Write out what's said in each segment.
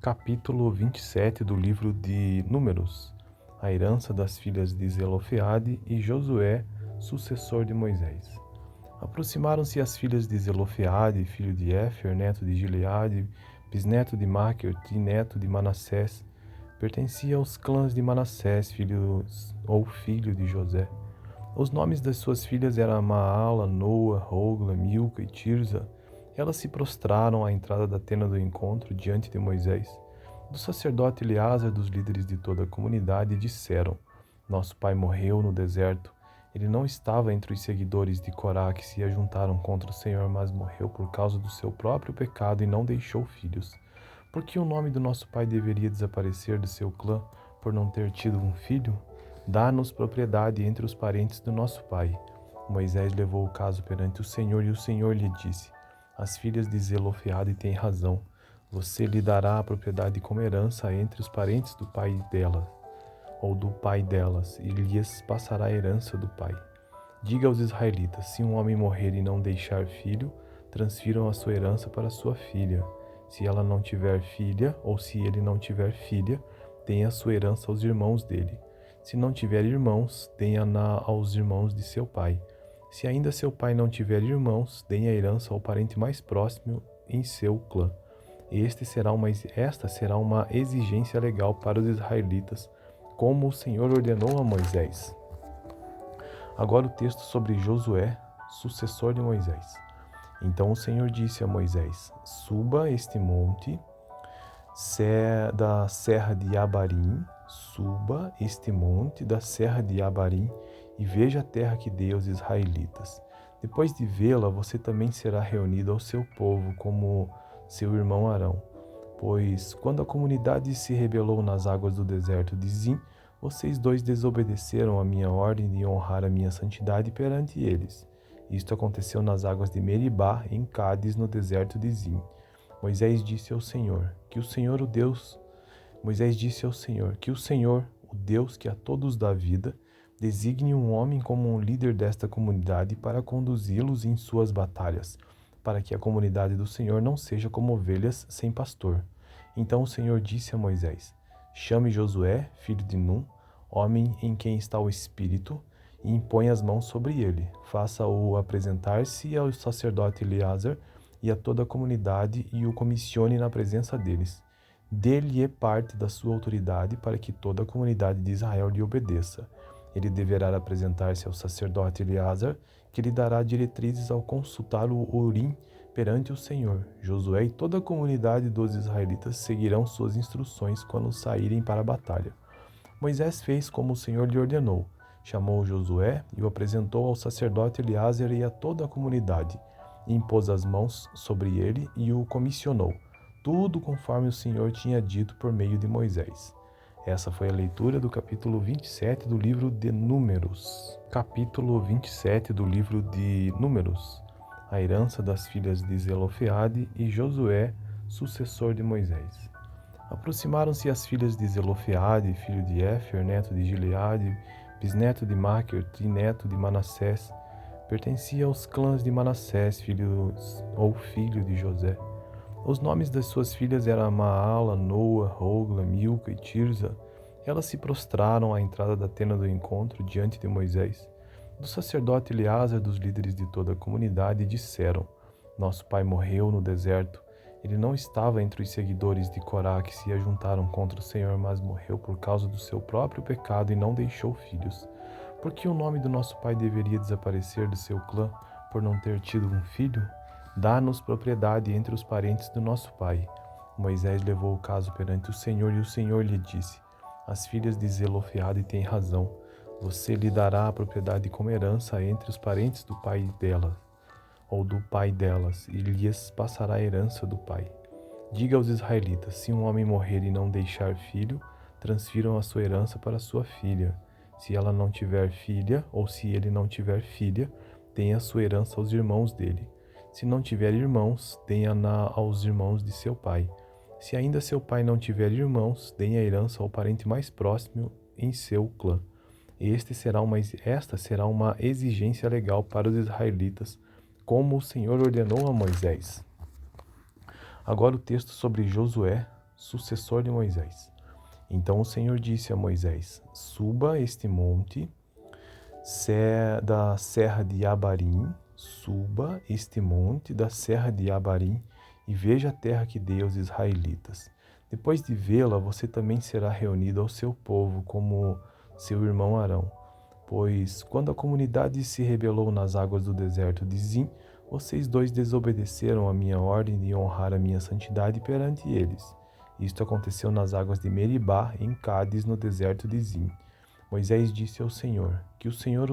Capítulo 27 do livro de Números. A herança das filhas de Zelofeade e Josué, sucessor de Moisés. Aproximaram-se as filhas de Zelofeade, filho de Éfer, neto de Gileade, bisneto de Máquer e neto de Manassés. Pertencia aos clãs de Manassés, filho de José. Os nomes das suas filhas eram Maala, Noa, Hogla, Milca e Tirza. Elas se prostraram à entrada da tenda do encontro diante de Moisés, do sacerdote Eleazar, dos líderes de toda a comunidade, e disseram: Nosso pai morreu no deserto. Ele não estava entre os seguidores de Corá que se ajuntaram contra o Senhor, mas morreu por causa do seu próprio pecado e não deixou filhos. Por que o nome do nosso pai deveria desaparecer do seu clã por não ter tido um filho? Dá-nos propriedade entre os parentes do nosso pai. Moisés levou o caso perante o Senhor e o Senhor lhe disse: As filhas de Zelofeade têm razão. Você lhe dará a propriedade como herança entre os parentes do pai dela, ou do pai delas, e lhes passará a herança do pai. Diga aos israelitas: se um homem morrer e não deixar filho, transfiram a sua herança para sua filha. Se ela não tiver filha, ou se ele não tiver filha, tenha a sua herança aos irmãos dele. Se não tiver irmãos, tenha-na aos irmãos de seu pai. Se ainda seu pai não tiver irmãos, deem a herança ao parente mais próximo em seu clã. Esta será uma exigência legal para os israelitas, como o Senhor ordenou a Moisés. Agora o texto sobre Josué, sucessor de Moisés. Então o Senhor disse a Moisés: Suba este monte da serra de Abarim, suba este monte da serra de Abarim e veja a terra que dei aos israelitas. Depois de vê-la, você também será reunido ao seu povo como seu irmão Arão. Pois quando a comunidade se rebelou nas águas do deserto de Zim, vocês dois desobedeceram a minha ordem de honrar a minha santidade perante eles. Isto aconteceu nas águas de Meribá, em Cádiz, no deserto de Zim. Moisés disse ao Senhor, que o Senhor, o Deus que a todos dá vida, designe um homem como um líder desta comunidade para conduzi-los em suas batalhas, para que a comunidade do Senhor não seja como ovelhas sem pastor. Então o Senhor disse a Moisés: Chame Josué, filho de Num, homem em quem está o Espírito, e impõe as mãos sobre ele. Faça-o apresentar-se ao sacerdote Eleazar e a toda a comunidade e o comissione na presença deles. Dê-lhe parte da sua autoridade para que toda a comunidade de Israel lhe obedeça. Ele deverá apresentar-se ao sacerdote Eleazar, que lhe dará diretrizes ao consultar o Urim perante o Senhor. Josué e toda a comunidade dos israelitas seguirão suas instruções quando saírem para a batalha. Moisés fez como o Senhor lhe ordenou. Chamou Josué e o apresentou ao sacerdote Eleazar e a toda a comunidade. Impôs as mãos sobre ele e o comissionou. Tudo conforme o Senhor tinha dito por meio de Moisés. Essa foi a leitura do capítulo 27 do livro de Números. Capítulo 27 do livro de Números. A herança das filhas de Zelofeade e Josué, sucessor de Moisés. Aproximaram-se as filhas de Zelofeade, filho de Éfer, neto de Gileade, bisneto de Máquer e neto de Manassés. Pertencia aos clãs de Manassés, filho de José. Os nomes das suas filhas eram Maala, Noa, Hogla, Milca e Tirza. Elas se prostraram à entrada da tenda do encontro diante de Moisés, do sacerdote Eleazar, dos líderes de toda a comunidade, e disseram: Nosso pai morreu no deserto. Ele não estava entre os seguidores de Corá que se ajuntaram contra o Senhor, mas morreu por causa do seu próprio pecado e não deixou filhos. Por que o nome do nosso pai deveria desaparecer do seu clã por não ter tido um filho? Dá-nos propriedade entre os parentes do nosso pai. Moisés levou o caso perante o Senhor e o Senhor lhe disse: As filhas de Zelofeade têm razão. Você lhe dará a propriedade como herança entre os parentes do pai dela, ou do pai delas, e lhes passará a herança do pai. Diga aos israelitas: se um homem morrer e não deixar filho, transfiram a sua herança para sua filha. Se ela não tiver filha, ou se ele não tiver filha, tenha a sua herança aos irmãos dele. Se não tiver irmãos, tenha-na aos irmãos de seu pai. Se ainda seu pai não tiver irmãos, deem a herança ao parente mais próximo em seu clã. Esta será uma exigência legal para os israelitas, como o Senhor ordenou a Moisés. Agora o texto sobre Josué, sucessor de Moisés. Então o Senhor disse a Moisés: Suba este monte da serra de Abarim, suba este monte da serra de Abarim e veja a terra que dei aos israelitas. Depois de vê-la, você também será reunido ao seu povo como seu irmão Arão. Pois quando a comunidade se rebelou nas águas do deserto de Zim, vocês dois desobedeceram a minha ordem de honrar a minha santidade perante eles. Isto aconteceu nas águas de Meribá, em Cádiz, no deserto de Zim. Moisés disse ao Senhor, que o Senhor,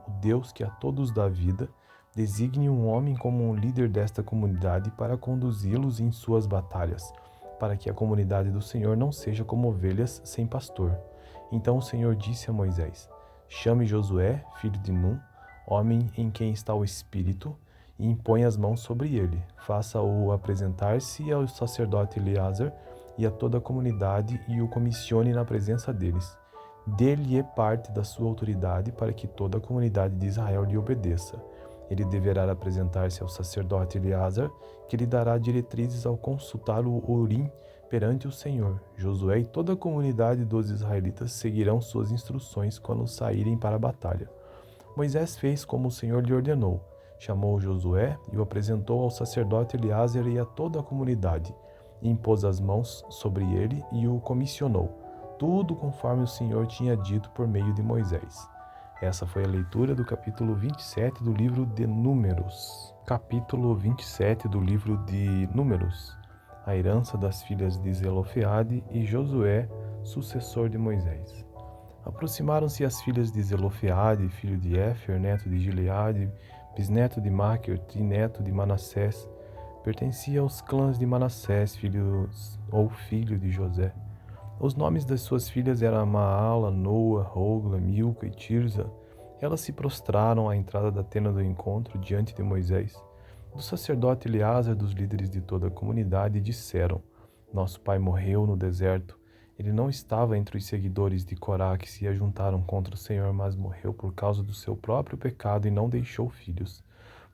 o Deus que a todos dá vida, designe um homem como um líder desta comunidade para conduzi-los em suas batalhas, para que a comunidade do Senhor não seja como ovelhas sem pastor. Então o Senhor disse a Moisés: Chame Josué, filho de Num, homem em quem está o Espírito, e impõe as mãos sobre ele. Faça-o apresentar-se ao sacerdote Eleazar e a toda a comunidade e o comissione na presença deles. Dê-lhe parte da sua autoridade para que toda a comunidade de Israel lhe obedeça. Ele deverá apresentar-se ao sacerdote Eleazar, que lhe dará diretrizes ao consultar o Urim perante o Senhor. Josué e toda a comunidade dos israelitas seguirão suas instruções quando saírem para a batalha. Moisés fez como o Senhor lhe ordenou. Chamou Josué e o apresentou ao sacerdote Eleazar e a toda a comunidade. Impôs as mãos sobre ele e o comissionou. Tudo conforme o Senhor tinha dito por meio de Moisés. Essa foi a leitura do capítulo 27 do livro de Números. Capítulo 27 do livro de Números. A herança das filhas de Zelofeade e Josué, sucessor de Moisés. Aproximaram-se as filhas de Zelofeade, filho de Éfer, neto de Gileade, bisneto de Máquer, trineto de Manassés. Pertencia aos clãs de Manassés, filho de José. Os nomes das suas filhas eram Maala, Noa, Hogla, Milca e Tirza. Elas se prostraram à entrada da tenda do encontro diante de Moisés. Do sacerdote Eleazar, dos líderes de toda a comunidade, disseram: Nosso pai morreu no deserto. Ele não estava entre os seguidores de Corá que se ajuntaram contra o Senhor, mas morreu por causa do seu próprio pecado e não deixou filhos.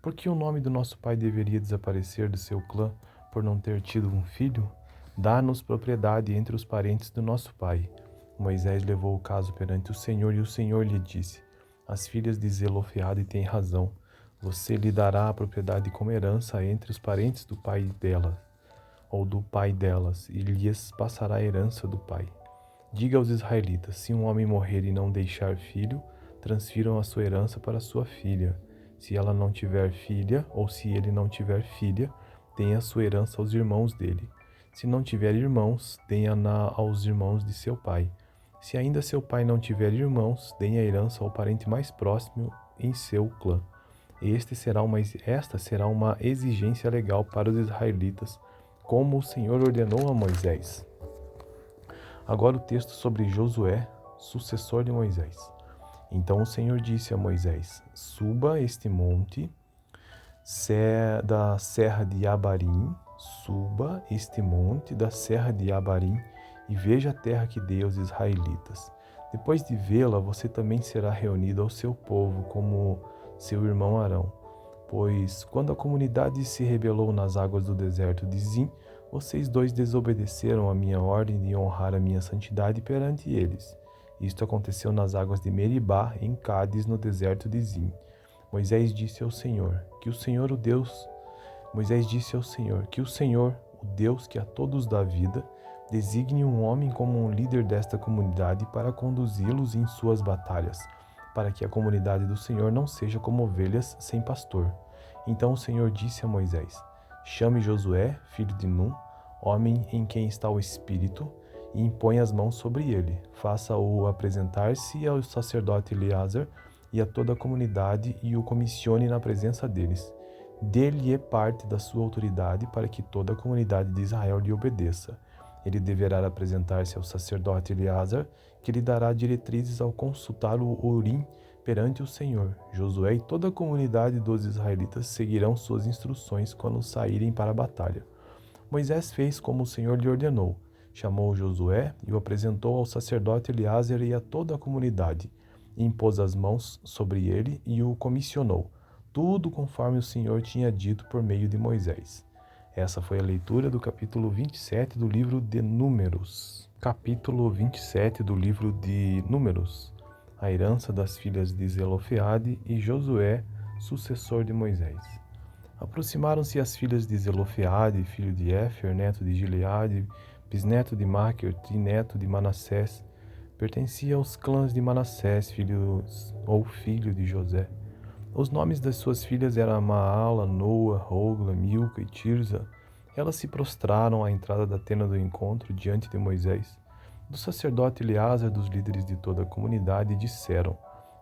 Por que o nome do nosso pai deveria desaparecer do seu clã por não ter tido um filho? Dá-nos propriedade entre os parentes do nosso pai. Moisés levou o caso perante o Senhor e o Senhor lhe disse: As filhas de Zelofeade têm razão. Você lhe dará a propriedade como herança entre os parentes do pai dela, ou do pai delas, e lhes passará a herança do pai. Diga aos israelitas: se um homem morrer e não deixar filho, transfiram a sua herança para sua filha. Se ela não tiver filha, ou se ele não tiver filha, tenha a sua herança aos irmãos dele. Se não tiver irmãos, denha-na aos irmãos de seu pai. Se ainda seu pai não tiver irmãos, deem a herança ao parente mais próximo em seu clã. Esta será uma exigência legal para os israelitas, como o Senhor ordenou a Moisés. Agora o texto sobre Josué, sucessor de Moisés. Então o Senhor disse a Moisés: Suba este monte da serra de Abarim, suba este monte da serra de Abarim e veja a terra que dei aos israelitas. Depois de vê-la, você também será reunido ao seu povo como seu irmão Arão. Pois quando a comunidade se rebelou nas águas do deserto de Zim, vocês dois desobedeceram a minha ordem de honrar a minha santidade perante eles. Isto aconteceu nas águas de Meribá, em Cádiz, no deserto de Zim. Moisés disse ao Senhor, que o Senhor, o Deus que a todos dá vida, designe um homem como um líder desta comunidade para conduzi-los em suas batalhas, para que a comunidade do Senhor não seja como ovelhas sem pastor. Então o Senhor disse a Moisés: Chame Josué, filho de Num, homem em quem está o Espírito, e impõe as mãos sobre ele. Faça-o apresentar-se ao sacerdote Eleazar e a toda a comunidade e o comissione na presença deles. Dê-lhe parte da sua autoridade para que toda a comunidade de Israel lhe obedeça. Ele deverá apresentar-se ao sacerdote Eleazar, que lhe dará diretrizes ao consultar o Urim perante o Senhor. Josué e toda a comunidade dos israelitas seguirão suas instruções quando saírem para a batalha. Moisés fez como o Senhor lhe ordenou. Chamou Josué e o apresentou ao sacerdote Eleazar e a toda a comunidade. Impôs as mãos sobre ele e o comissionou. Tudo conforme o Senhor tinha dito por meio de Moisés. Essa foi a leitura do capítulo 27 do livro de Números. Capítulo 27 do livro de Números. A herança das filhas de Zelofeade e Josué, sucessor de Moisés. Aproximaram-se as filhas de Zelofeade, filho de Éfer, neto de Gileade, bisneto de Máquer e neto de Manassés. Pertencia aos clãs de Manassés, filho de José. Os nomes das suas filhas eram Maala, Noa, Hogla, Milca e Tirza. Elas se prostraram à entrada da tenda do encontro diante de Moisés. Do sacerdote Eleazar, dos líderes de toda a comunidade, disseram: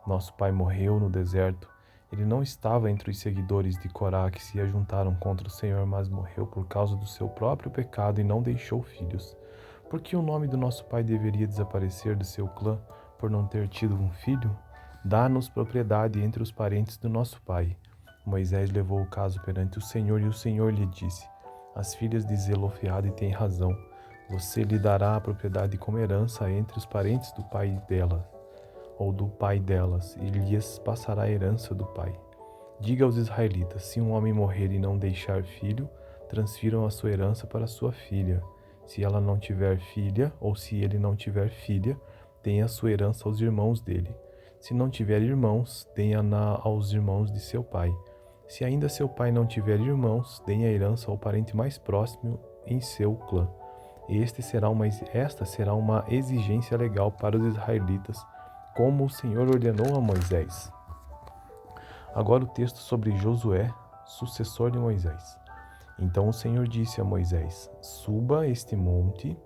Nosso pai morreu no deserto. Ele não estava entre os seguidores de Corá que se ajuntaram contra o Senhor, mas morreu por causa do seu próprio pecado e não deixou filhos. Por que o nome do nosso pai deveria desaparecer do seu clã por não ter tido um filho? Dá-nos propriedade entre os parentes do nosso pai. Moisés levou o caso perante o Senhor e o Senhor lhe disse: As filhas de Zelofeade têm razão. Você lhe dará a propriedade como herança entre os parentes do pai delas, ou do pai delas, e lhes passará a herança do pai. Diga aos israelitas: se um homem morrer e não deixar filho, transfiram a sua herança para sua filha. Se ela não tiver filha, ou se ele não tiver filha, tenha a sua herança aos irmãos dele. Se não tiver irmãos, dê-a aos irmãos de seu pai. Se ainda seu pai não tiver irmãos, dê a herança ao parente mais próximo em seu clã. Esta será uma exigência legal para os israelitas, como o Senhor ordenou a Moisés. Agora o texto sobre Josué, sucessor de Moisés. Então o Senhor disse a Moisés: Suba este monte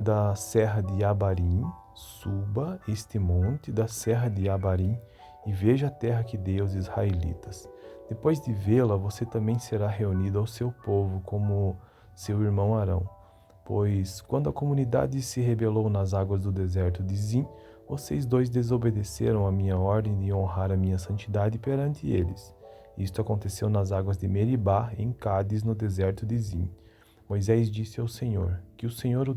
da serra de Abarim, suba este monte da serra de Abarim e veja a terra que dei aos israelitas. Depois de vê-la, você também será reunido ao seu povo como seu irmão Arão. Pois quando a comunidade se rebelou nas águas do deserto de Zim, vocês dois desobedeceram a minha ordem de honrar a minha santidade perante eles. Isto aconteceu nas águas de Meribá, em Cádiz, no deserto de Zim. Moisés disse ao Senhor, que o Senhor,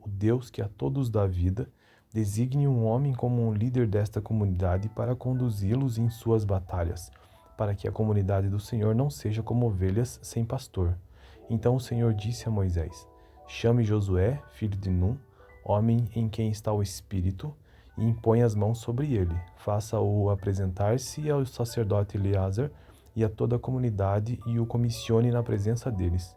o Deus que a todos dá vida, designe um homem como um líder desta comunidade para conduzi-los em suas batalhas, para que a comunidade do Senhor não seja como ovelhas sem pastor. Então o Senhor disse a Moisés: Chame Josué, filho de Num, homem em quem está o Espírito, e impõe as mãos sobre ele. Faça-o apresentar-se ao sacerdote Eleazar e a toda a comunidade e o comissione na presença deles.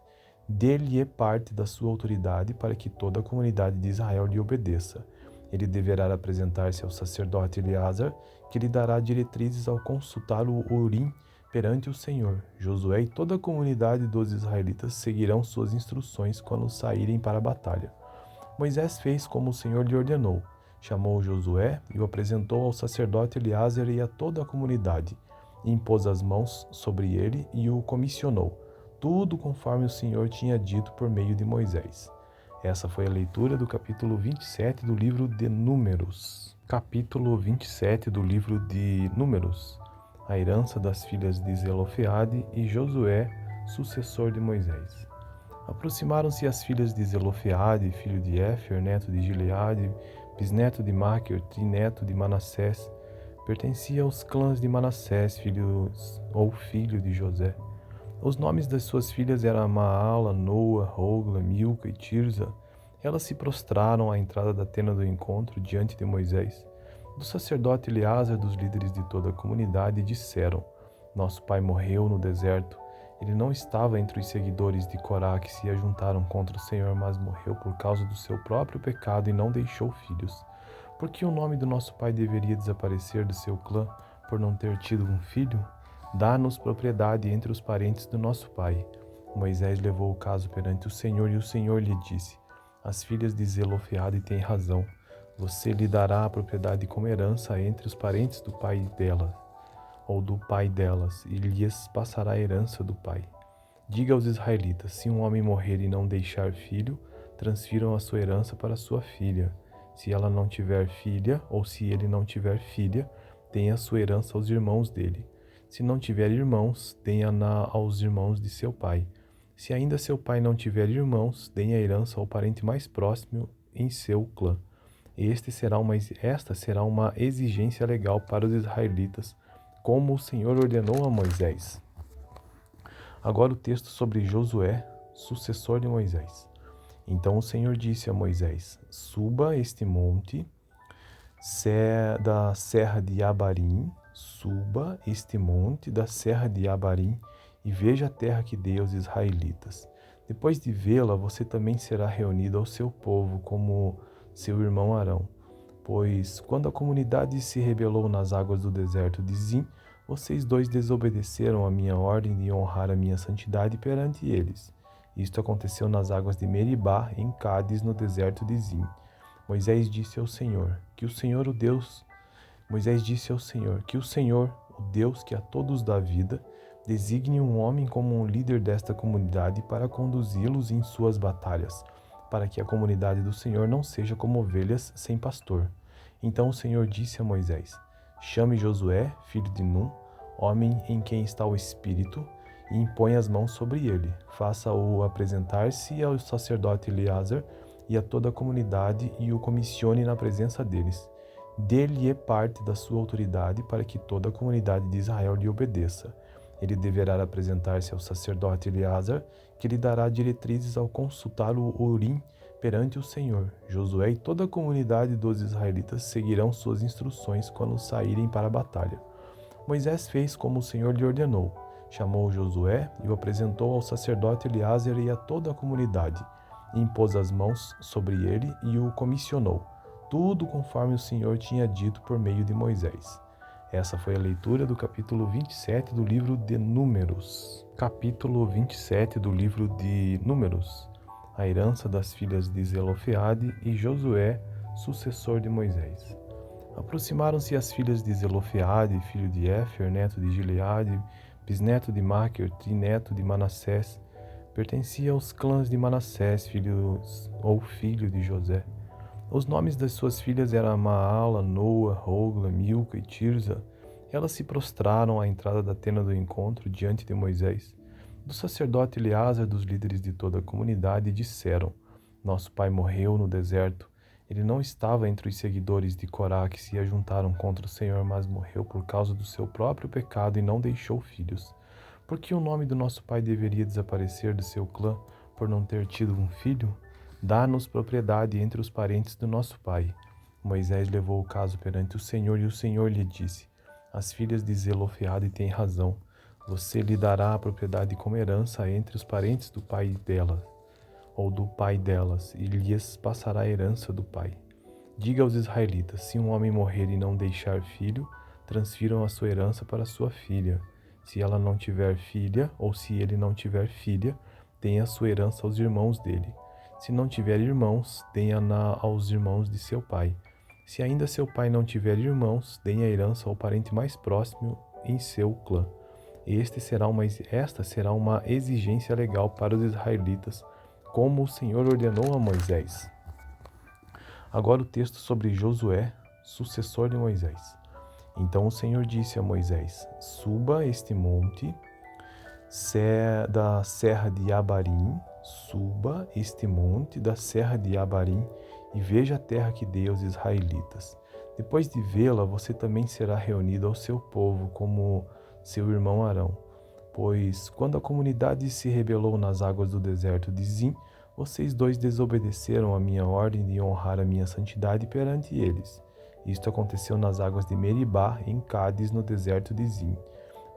Dê-lhe parte da sua autoridade para que toda a comunidade de Israel lhe obedeça. Ele deverá apresentar-se ao sacerdote Eleazar, que lhe dará diretrizes ao consultar o Urim perante o Senhor. Josué e toda a comunidade dos israelitas seguirão suas instruções quando saírem para a batalha. Moisés fez como o Senhor lhe ordenou. Chamou Josué e o apresentou ao sacerdote Eleazar e a toda a comunidade. Impôs as mãos sobre ele e o comissionou. Tudo conforme o Senhor tinha dito por meio de Moisés. Essa foi a leitura do capítulo 27 do livro de Números. Capítulo 27 do livro de Números. A herança das filhas de Zelofeade e Josué, sucessor de Moisés. Aproximaram-se as filhas de Zelofeade, filho de Éfer, neto de Gileade, bisneto de Máquer e neto de Manassés. Pertencia aos clãs de Manassés, filho de José. Os nomes das suas filhas eram Maala, Noa, Hogla, Milca e Tirza. Elas se prostraram à entrada da tenda do encontro diante de Moisés. Do sacerdote Eleazar, dos líderes de toda a comunidade, disseram: Nosso pai morreu no deserto. Ele não estava entre os seguidores de Corá que se ajuntaram contra o Senhor, mas morreu por causa do seu próprio pecado e não deixou filhos. Por que o nome do nosso pai deveria desaparecer do seu clã por não ter tido um filho? Dá-nos propriedade entre os parentes do nosso pai. Moisés levou o caso perante o Senhor e o Senhor lhe disse: As filhas de Zelofeade têm razão. Você lhe dará a propriedade como herança entre os parentes do pai delas, ou do pai delas, e lhes passará a herança do pai. Diga aos israelitas: se um homem morrer e não deixar filho, transfiram a sua herança para sua filha. Se ela não tiver filha, ou se ele não tiver filha, tenha a sua herança aos irmãos dele. Se não tiver irmãos, dê-a aos irmãos de seu pai. Se ainda seu pai não tiver irmãos, dê a herança ao parente mais próximo em seu clã. Esta será uma exigência legal para os israelitas, como o Senhor ordenou a Moisés. Agora o texto sobre Josué, sucessor de Moisés. Então o Senhor disse a Moisés: suba este monte da serra de Abarim, suba este monte da serra de Abarim e veja a terra que dei aos israelitas. Depois de vê-la, você também será reunido ao seu povo como seu irmão Arão. Pois quando a comunidade se rebelou nas águas do deserto de Zim, vocês dois desobedeceram a minha ordem de honrar a minha santidade perante eles. Isto aconteceu nas águas de Meribá, em Cádiz, no deserto de Zim. Moisés disse ao Senhor, que o Senhor, o Deus que a todos dá vida, designe um homem como um líder desta comunidade para conduzi-los em suas batalhas, para que a comunidade do Senhor não seja como ovelhas sem pastor. Então o Senhor disse a Moisés: chame Josué, filho de Num, homem em quem está o Espírito, e impõe as mãos sobre ele. Faça-o apresentar-se ao sacerdote Eleazar e a toda a comunidade e o comissione na presença deles. Dê-lhe parte da sua autoridade para que toda a comunidade de Israel lhe obedeça. Ele deverá apresentar-se ao sacerdote Eleazar, que lhe dará diretrizes ao consultar o Urim perante o Senhor. Josué e toda a comunidade dos israelitas seguirão suas instruções quando saírem para a batalha. Moisés fez como o Senhor lhe ordenou. Chamou Josué e o apresentou ao sacerdote Eleazar e a toda a comunidade. E impôs as mãos sobre ele e o comissionou. Tudo conforme o Senhor tinha dito por meio de Moisés. Essa foi a leitura do capítulo 27 do livro de Números. Capítulo 27 do livro de Números. A herança das filhas de Zelofeade e Josué, sucessor de Moisés. Aproximaram-se as filhas de Zelofeade, filho de Éfer, neto de Gileade, bisneto de Máquer, trineto de Manassés. Pertencia aos clãs de Manassés, filho de José. Os nomes das suas filhas eram Maala, Noa, Hogla, Milca e Tirza. Elas se prostraram à entrada da tenda do encontro diante de Moisés. Do sacerdote Eleazar, dos líderes de toda a comunidade, disseram: nosso pai morreu no deserto. Ele não estava entre os seguidores de Corá que se ajuntaram contra o Senhor, mas morreu por causa do seu próprio pecado e não deixou filhos. Por que o nome do nosso pai deveria desaparecer do seu clã por não ter tido um filho? Dá-nos propriedade entre os parentes do nosso pai. Moisés levou o caso perante o Senhor e o Senhor lhe disse: as filhas de Zelofeade têm razão. Você lhe dará a propriedade como herança entre os parentes do pai delas, ou do pai delas, e lhes passará a herança do pai. Diga aos israelitas: se um homem morrer e não deixar filho, transfiram a sua herança para sua filha. Se ela não tiver filha, ou se ele não tiver filha, deem a sua herança aos irmãos dele. Se não tiver irmãos, deem-na aos irmãos de seu pai. Se ainda seu pai não tiver irmãos, deem a herança ao parente mais próximo em seu clã. Esta será uma exigência legal para os israelitas, como o Senhor ordenou a Moisés. Agora o texto sobre Josué, sucessor de Moisés. Então o Senhor disse a Moisés: suba este monte da serra de Abarim, suba este monte da serra de Abarim e veja a terra que dei aos israelitas. Depois de vê-la, você também será reunido ao seu povo como seu irmão Arão. Pois quando a comunidade se rebelou nas águas do deserto de Zim, vocês dois desobedeceram a minha ordem de honrar a minha santidade perante eles. Isto aconteceu nas águas de Meribá, em Cádiz, no deserto de Zim.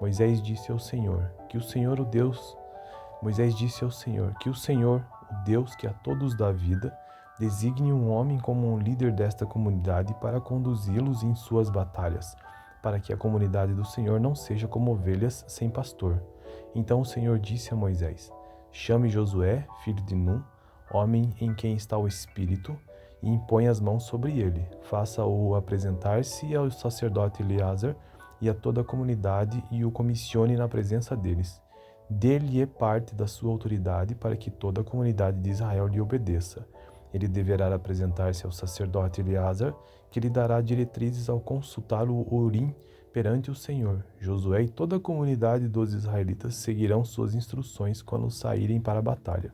Moisés disse ao Senhor, que o Senhor, o Deus que a todos dá vida, designe um homem como um líder desta comunidade para conduzi-los em suas batalhas, para que a comunidade do Senhor não seja como ovelhas sem pastor. Então o Senhor disse a Moisés: chame Josué, filho de Num, homem em quem está o Espírito, e impõe as mãos sobre ele. Faça-o apresentar-se ao sacerdote Eleazar e a toda a comunidade e o comissione na presença deles. Dê-lhe parte da sua autoridade para que toda a comunidade de Israel lhe obedeça. Ele deverá apresentar-se ao sacerdote Eleazar, que lhe dará diretrizes ao consultar o Urim perante o Senhor. Josué e toda a comunidade dos israelitas seguirão suas instruções quando saírem para a batalha.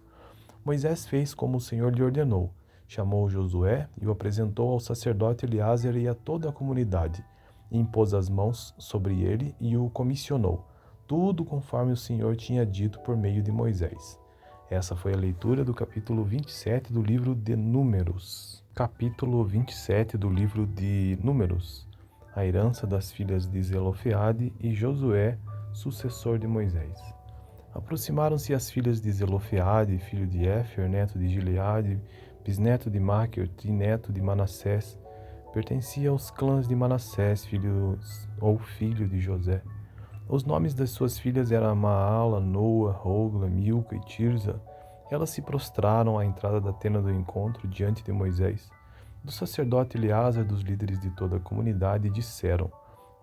Moisés fez como o Senhor lhe ordenou. Chamou Josué e o apresentou ao sacerdote Eleazar e a toda a comunidade. e impôs as mãos sobre ele e o comissionou, tudo conforme o Senhor tinha dito por meio de Moisés. Essa foi a leitura do capítulo 27 do livro de Números. Capítulo 27 do livro de Números. A herança das filhas de Zelofeade e Josué, sucessor de Moisés. Aproximaram-se as filhas de Zelofeade, filho de Éfer, neto de Gileade, bisneto de Máquer, trineto de Manassés. Pertencia aos clãs de Manassés, filho de José. Os nomes das suas filhas eram Maala, Noa, Hogla, Milca e Tirza. Elas se prostraram à entrada da tenda do encontro diante de Moisés. Do sacerdote Eleazar, dos líderes de toda a comunidade, disseram: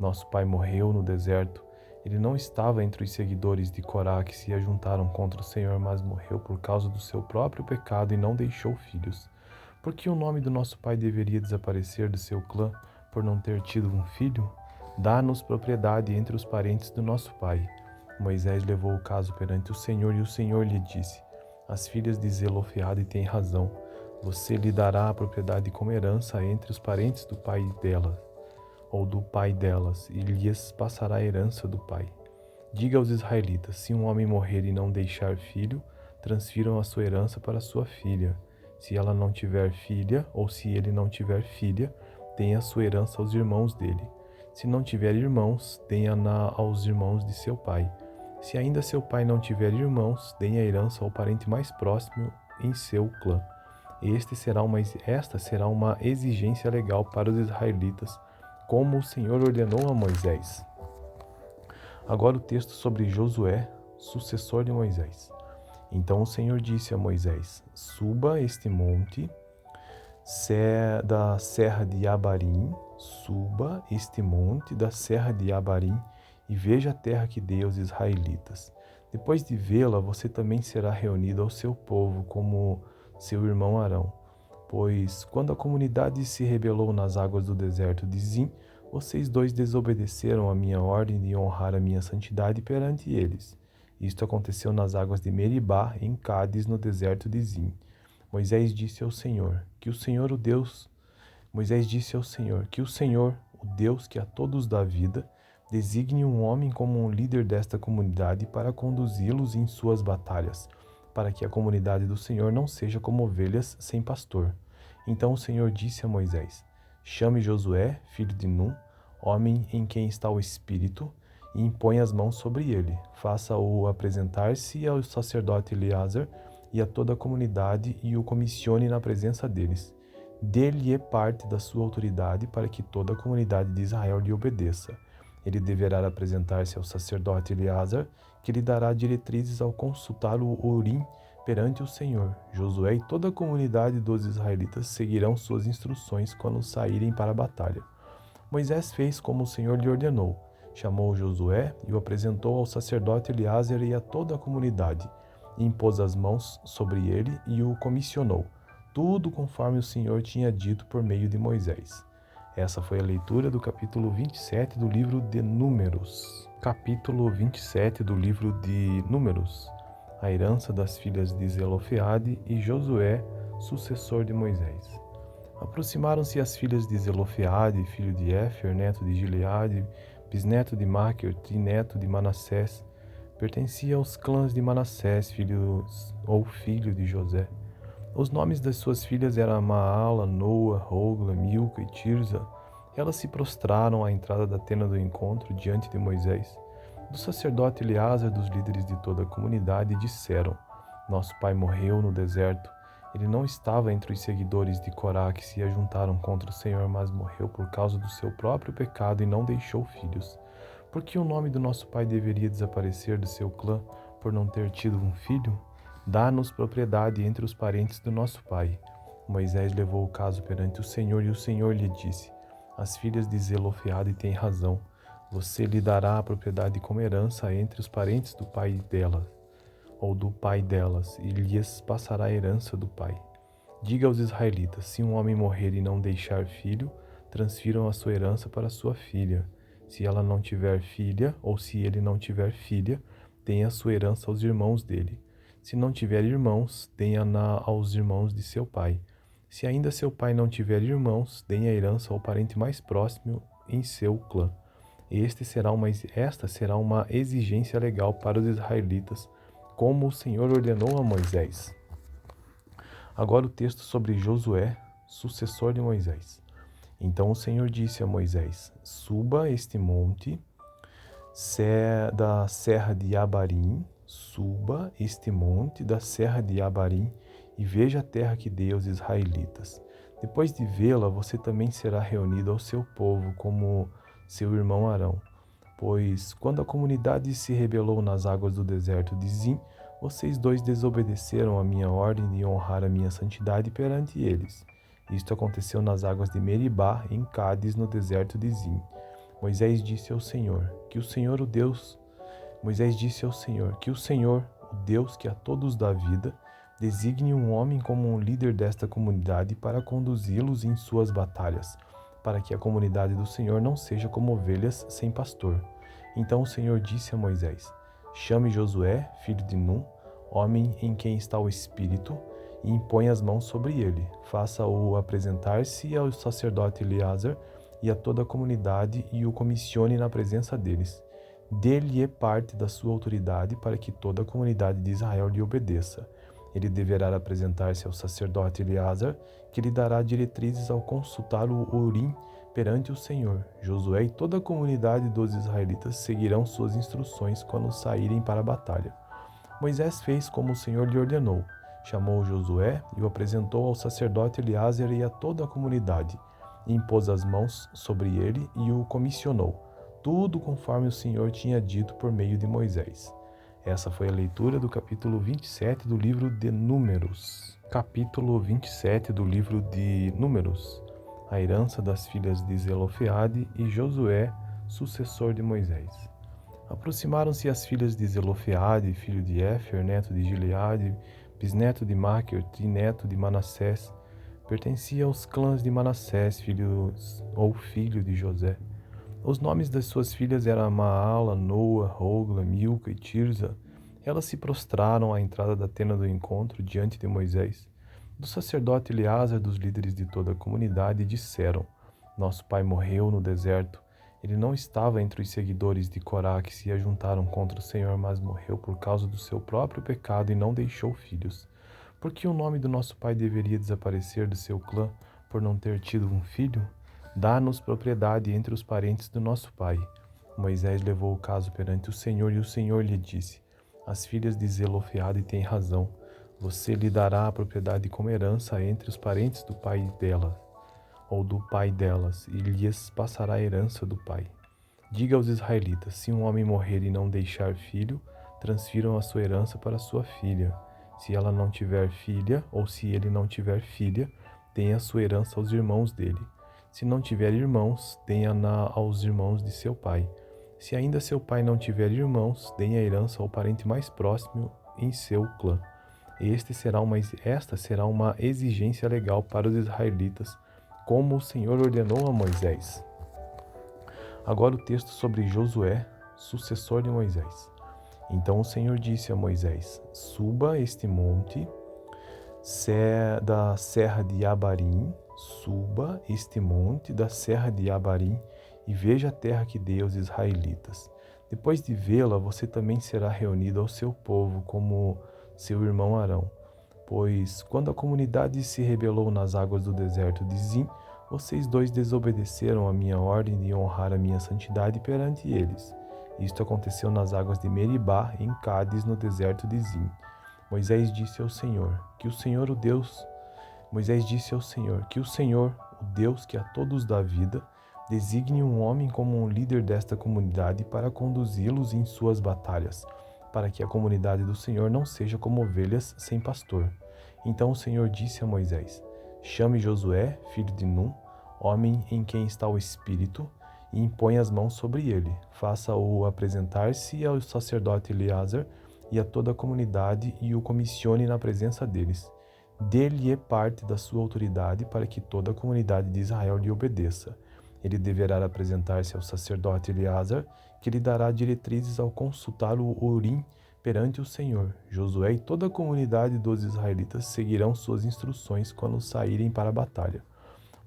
Nosso pai morreu no deserto. Ele não estava entre os seguidores de Corá que se ajuntaram contra o Senhor, mas morreu por causa do seu próprio pecado e não deixou filhos. Por que o nome do nosso pai deveria desaparecer do seu clã por não ter tido um filho? Dá-nos propriedade entre os parentes do nosso pai. Moisés levou o caso perante o Senhor e o Senhor lhe disse: As filhas de Zelofeade têm razão. Você lhe dará a propriedade como herança entre os parentes do pai delas, ou do pai delas, e lhes passará a herança do pai. Diga aos israelitas: se um homem morrer e não deixar filho, transfiram a sua herança para sua filha. Se ela não tiver filha, ou se ele não tiver filha, tenha a sua herança aos irmãos dele. Se não tiver irmãos, tenha-na aos irmãos de seu pai. Se ainda seu pai não tiver irmãos, deem a herança ao parente mais próximo em seu clã. Esta será uma exigência legal para os israelitas, como o Senhor ordenou a Moisés. Agora o texto sobre Josué, sucessor de Moisés. Então o Senhor disse a Moisés: Suba este monte da serra de Abarim, e veja a terra que dei aos israelitas. Depois de vê-la, você também será reunido ao seu povo, como seu irmão Arão. Pois, quando a comunidade se rebelou nas águas do deserto de Zim, vocês dois desobedeceram a minha ordem de honrar a minha santidade perante eles. Isto aconteceu nas águas de Meribá, em Cádiz, no deserto de Zim. Moisés disse ao Senhor, que o Senhor, o Deus que a todos dá vida, designe um homem como um líder desta comunidade para conduzi-los em suas batalhas, para que a comunidade do Senhor não seja como ovelhas sem pastor. Então o Senhor disse a Moisés: Chame Josué, filho de Num, homem em quem está o Espírito, e impõe as mãos sobre ele. Faça-o apresentar-se ao sacerdote Eleazar e a toda a comunidade e o comissione na presença deles. Dê-lhe parte da sua autoridade para que toda a comunidade de Israel lhe obedeça. Ele deverá apresentar-se ao sacerdote Eleazar, que lhe dará diretrizes ao consultar o Urim perante o Senhor. Josué e toda a comunidade dos israelitas seguirão suas instruções quando saírem para a batalha. Moisés fez como o Senhor lhe ordenou. Chamou Josué e o apresentou ao sacerdote Eleazar e a toda a comunidade, e impôs as mãos sobre ele e o comissionou, tudo conforme o Senhor tinha dito por meio de Moisés. Essa foi a leitura do capítulo 27 do livro de Números. Capítulo 27 do livro de Números. A herança das filhas de Zelofeade e Josué, sucessor de Moisés. Aproximaram-se as filhas de Zelofeade, filho de Éfer, neto de Gileade, bisneto de Máquer, trineto de Manassés. Pertencia aos clãs de Manassés, filho de José. Os nomes das suas filhas eram Maala, Noa, Hogla, Milca e Tirza. Elas se prostraram à entrada da tenda do encontro diante de Moisés. Do sacerdote Eleazar, dos líderes de toda a comunidade, disseram: Nosso pai morreu no deserto. Ele não estava entre os seguidores de Corá que se ajuntaram contra o Senhor, mas morreu por causa do seu próprio pecado e não deixou filhos. Por que o nome do nosso pai deveria desaparecer do seu clã por não ter tido um filho? Dá-nos propriedade entre os parentes do nosso pai. Moisés levou o caso perante o Senhor e o Senhor lhe disse: As filhas de Zelofeade têm razão. Você lhe dará a propriedade como herança entre os parentes do pai delas, ou do pai delas, e lhes passará a herança do pai. Diga aos israelitas: se um homem morrer e não deixar filho, transfiram a sua herança para sua filha. Se ela não tiver filha, ou se ele não tiver filha, tenha a sua herança aos irmãos dele. Se não tiver irmãos, tenha-na aos irmãos de seu pai. Se ainda seu pai não tiver irmãos, deem a herança ao parente mais próximo em seu clã. Esta será uma exigência legal para os israelitas, como o Senhor ordenou a Moisés. Agora o texto sobre Josué, sucessor de Moisés. Então o Senhor disse a Moisés: suba este monte da serra de Abarim, e veja a terra que dei aos israelitas. Depois de vê-la, você também será reunido ao seu povo, como seu irmão Arão. Pois, quando a comunidade se rebelou nas águas do deserto de Zim, vocês dois desobedeceram a minha ordem de honrar a minha santidade perante eles. Isto aconteceu nas águas de Meribá, em Cádiz, no deserto de Zim. Moisés disse ao Senhor, que o Senhor, o Deus que a todos dá vida, designe um homem como um líder desta comunidade para conduzi-los em suas batalhas, para que a comunidade do Senhor não seja como ovelhas sem pastor. Então o Senhor disse a Moisés: chame Josué, filho de Num, homem em quem está o Espírito, e impõe as mãos sobre ele. Faça-o apresentar-se ao sacerdote Eleazar e a toda a comunidade e o comissione na presença deles. Dê-lhe parte da sua autoridade para que toda a comunidade de Israel lhe obedeça. Ele deverá apresentar-se ao sacerdote Eleazar, que lhe dará diretrizes ao consultar o Urim perante o Senhor. Josué e toda a comunidade dos israelitas seguirão suas instruções quando saírem para a batalha. Moisés fez como o Senhor lhe ordenou. Chamou Josué e o apresentou ao sacerdote Eleazar e a toda a comunidade. Impôs as mãos sobre ele e o comissionou. Tudo conforme o Senhor tinha dito por meio de Moisés. Essa foi a leitura do capítulo 27 do livro de Números. Capítulo 27 do livro de Números. A herança das filhas de Zelofeade e Josué, sucessor de Moisés. Aproximaram-se as filhas de Zelofeade, filho de Éfer, neto de Gileade, bisneto de Máquer, trineto de Manassés. Pertencia aos clãs de Manassés, filho de José. Os nomes das suas filhas eram Maala, Noa, Hogla, Milca e Tirza. Elas se prostraram à entrada da tenda do encontro diante de Moisés. Do sacerdote Eleazar, dos líderes de toda a comunidade, disseram: nosso pai morreu no deserto. Ele não estava entre os seguidores de Corá que se ajuntaram contra o Senhor, mas morreu por causa do seu próprio pecado e não deixou filhos. Por que o nome do nosso pai deveria desaparecer do seu clã por não ter tido um filho? Dá-nos propriedade entre os parentes do nosso pai. Moisés levou o caso perante o Senhor e o Senhor lhe disse: as filhas de Zelofeade têm razão. Você lhe dará a propriedade como herança entre os parentes do pai dela, ou do pai delas, e lhes passará a herança do pai. Diga aos israelitas: se um homem morrer e não deixar filho, transfiram a sua herança para sua filha. Se ela não tiver filha, ou se ele não tiver filha, deem a sua herança aos irmãos dele. Se não tiver irmãos, deem-na aos irmãos de seu pai. Se ainda seu pai não tiver irmãos, deem a herança ao parente mais próximo em seu clã. Esta será uma exigência legal para os israelitas, como o Senhor ordenou a Moisés. Agora o texto sobre Josué, sucessor de Moisés. Então o Senhor disse a Moisés: suba este monte da serra de Abarim, e veja a terra que dei aos israelitas. Depois de vê-la, você também será reunido ao seu povo, como seu irmão Arão. Pois, quando a comunidade se rebelou nas águas do deserto de Zim, vocês dois desobedeceram a minha ordem de honrar a minha santidade perante eles. Isto aconteceu nas águas de Meribá, em Cádiz, no deserto de Zim. Moisés disse ao Senhor, que o Senhor, o Deus que a todos dá vida, designe um homem como um líder desta comunidade para conduzi-los em suas batalhas, para que a comunidade do Senhor não seja como ovelhas sem pastor. Então o Senhor disse a Moisés: chame Josué, filho de Num, homem em quem está o Espírito, e impõe as mãos sobre ele. Faça-o apresentar-se ao sacerdote Eleazar e a toda a comunidade e o comissione na presença deles. Dê-lhe parte da sua autoridade para que toda a comunidade de Israel lhe obedeça. Ele deverá apresentar-se ao sacerdote Eleazar, que lhe dará diretrizes ao consultar o Urim perante o Senhor. Josué e toda a comunidade dos israelitas seguirão suas instruções quando saírem para a batalha.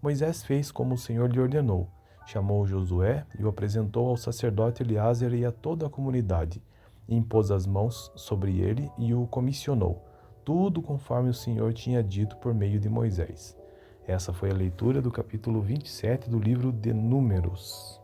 Moisés fez como o Senhor lhe ordenou. Chamou Josué e o apresentou ao sacerdote Eleazer e a toda a comunidade. E impôs as mãos sobre ele e o comissionou, tudo conforme o Senhor tinha dito por meio de Moisés. Essa foi a leitura do capítulo 27 do livro de Números.